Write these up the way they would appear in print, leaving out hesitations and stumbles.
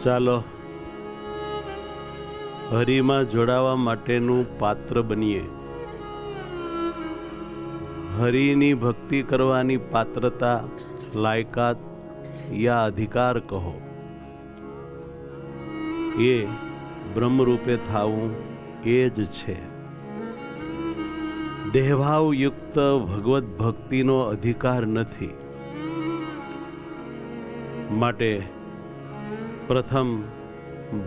ચાલો હરિમાં જોડાવા માટેનું પાત્ર બનીએ. હરિની ભક્તિ કરવાની પાત્રતા, લાયકાત યા અધિકાર કહો, એ બ્રહ્મરૂપે થાવું એ જ છે. દેહભાવયુક્ત ભગવત ભક્તિનો અધિકાર નથી. માટે પ્રથમ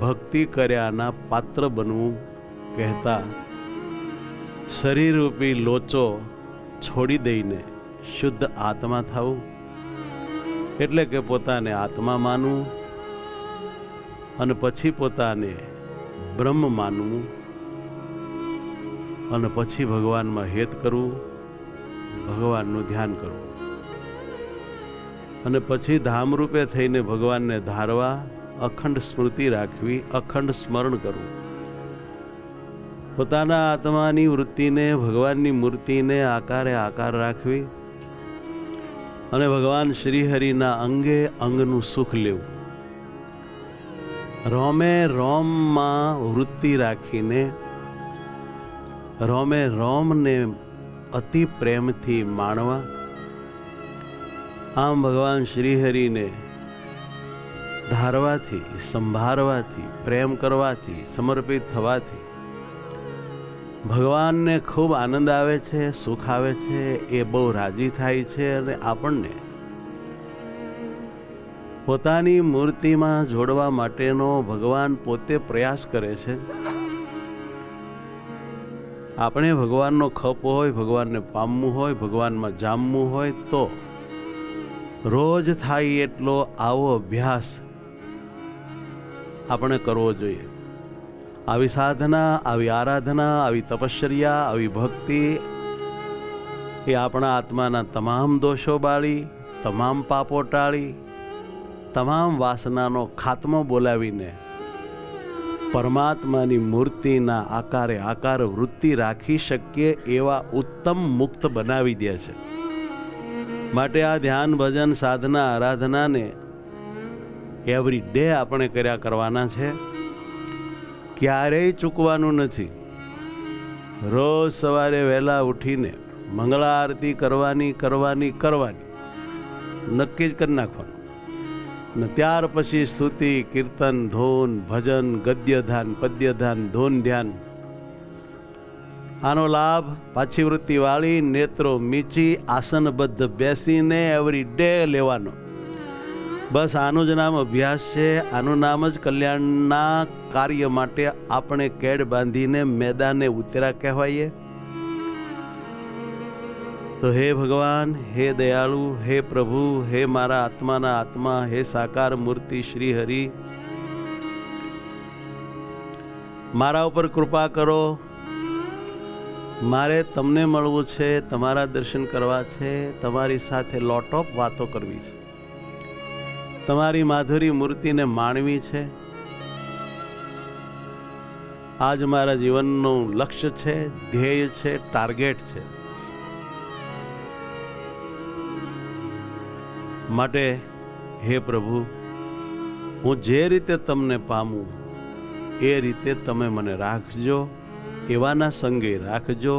ભક્તિ કર્યાના પાત્ર બનવું કહેતા શરીરરૂપી લોચો છોડી દઈને શુદ્ધ આત્મા થવું, એટલે કે પોતાને આત્મા માનવું અને પછી પોતાને બ્રહ્મ માનવું અને પછી ભગવાનમાં હેત કરવું, ભગવાનનું ધ્યાન કરવું અને પછી ધામરૂપે થઈને ભગવાનને ધારવા, અખંડ સ્મૃતિ રાખવી, અખંડ સ્મરણ કરવું. પોતાના આત્માની વૃત્તિને ભગવાનની મૂર્તિને આકારે આકાર રાખવી અને ભગવાન શ્રીહરિના અંગે અંગનું સુખ લેવું. રોમે રોમમાં વૃત્તિ રાખીને રોમે રોમને અતિ પ્રેમથી માણવા. આમ ભગવાન શ્રીહરિને ધારવાથી, સંભાળવાથી, પ્રેમ કરવાથી, સમર્પિત થવાથી ભગવાનને ખૂબ આનંદ આવે છે, સુખ આવે છે, એ બહુ રાજી થાય છે અને આપણને પોતાની મૂર્તિમાં જોડવા માટેનો ભગવાન પોતે પ્રયાસ કરે છે. આપણે ભગવાનનો ખપ હોય, ભગવાનને પામવું હોય, ભગવાનમાં જામવું હોય તો રોજ થાય એટલો આવો અભ્યાસ આપણે કરવો જોઈએ. આવી સાધના, આવી આરાધના, આવી તપશ્ચર્યા, આવી ભક્તિ એ આપણા આત્માના તમામ દોષો બાળી, તમામ પાપો ટાળી, તમામ વાસનાનો ખાત્મો બોલાવીને પરમાત્માની મૂર્તિના આકારે આકાર વૃત્તિ રાખી શકીએ એવા ઉત્તમ મુક્ત બનાવી દે છે. માટે આ ધ્યાન, ભજન, સાધના, આરાધનાને એવરી ડે આપણે કર્યા કરવાના છે. ક્યારેય ચૂકવાનું નથી. રોજ સવારે વહેલા ઉઠીને મંગળા આરતી કરવાની નક્કી જ કરી નાખવાનું. ને ત્યાર પછી સ્તુતિ, કીર્તન, ધૂન, ભજન, ગદ્ય ધ્યાન, પદ્ય ધ્યાન, ધૂન ધ્યાન. આનો લાભ પાછી વૃત્તિ વાળી, નેત્રો મીચી, આસનબદ્ધ બેસીને એવરી ડે લેવાનો. બસ આનું જ નામ અભ્યાસ છે. આનું નામ જ કલ્યાણના કાર્ય માટે આપણે કેડ બાંધીને મેદાને ઉતર્યા કહેવાય. તો હે ભગવાન, હે દયાળુ, હે પ્રભુ, હે મારા આત્માના આત્મા, હે સાકાર મૂર્તિ શ્રી હરિ, મારા ઉપર કૃપા કરો. મારે તમને મળવું છે, તમારા દર્શન કરવા છે, તમારી સાથે લોટ ઓફ વાતો કરવી છે, તમારી માધુરી મૂર્તિને માણવી છે. આજ મારા જીવનનું લક્ષ્ય છે, ધ્યેય છે, ટાર્ગેટ છે. માટે હે પ્રભુ, હું જે રીતે તમને પામું એ રીતે તમે મને રાખજો, એવાના સંગે રાખજો,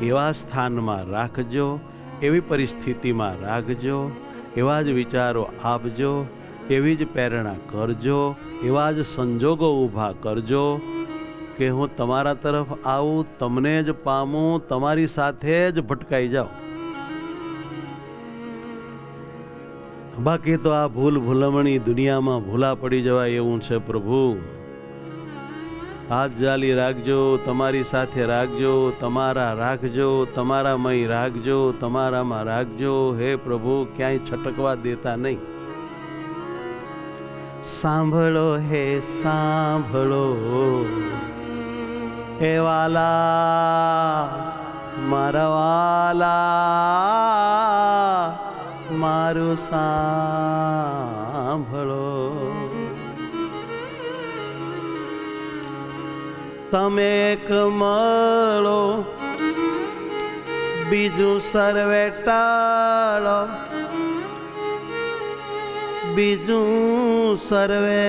એવા સ્થાનમાં રાખજો, એવી પરિસ્થિતિમાં રાખજો, એવા જ વિચારો આપજો, એવી જ પ્રેરણા કરજો, એવા જ સંજોગો ઊભા કરજો કે હું તમારા તરફ આવું, તમને જ પામું, તમારી સાથે જ ભટકાઈ જાઉં. બાકી તો આ ભૂલમણી દુનિયામાં ભૂલા પડી જવાય એવું છે. પ્રભુ, હાથ જાલી રાખજો, તમારી સાથે રાખજો, તમારા રાખજો, તમારામય રાખજો, તમારામાં રાખજો. હે પ્રભુ, ક્યાંય છટકવા દેતા નહીં. સાંભળો હે સાંભળો, હે વાલા મારા વાલા, મારું સાંભળો. તમે એક મળો, બીજું સર્વે ટાળો, બીજું સર્વે